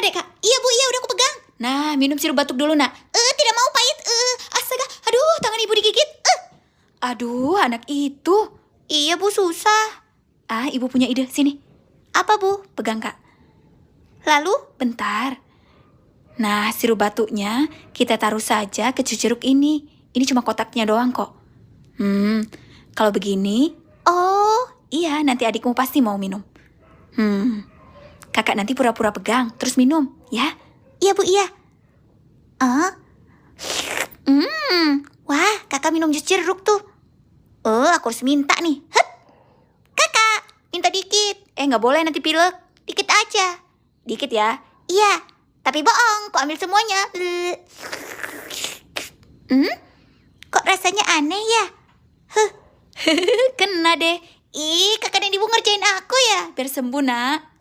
deh, Kak. Iya, Bu, iya udah aku pegang. Nah, minum sirup batuk dulu, Nak. Tidak mau pahit. Astaga, aduh, tangan Ibu digigit. Aduh, anak itu. Iya, Bu, susah. Ibu punya ide, sini. Apa, Bu? Pegang, Kak. Lalu, bentar. Nah, sirup batuknya kita taruh saja ke cuci jeruk ini. Ini cuma kotaknya doang kok. Kalau begini, oh iya nanti adikmu pasti mau minum. Kakak nanti pura-pura pegang, terus minum, ya? Iya, Bu, iya. Wah, kakak minum jus jeruk tuh. Aku harus minta nih. Kakak, minta dikit. Nggak boleh nanti pilek. Dikit aja. Dikit ya? Iya, tapi bohong, kok ambil semuanya. Kok rasanya aneh ya? Kena deh. Kakak dan Ibu ngerjain aku ya? Biar sembuh, Nak.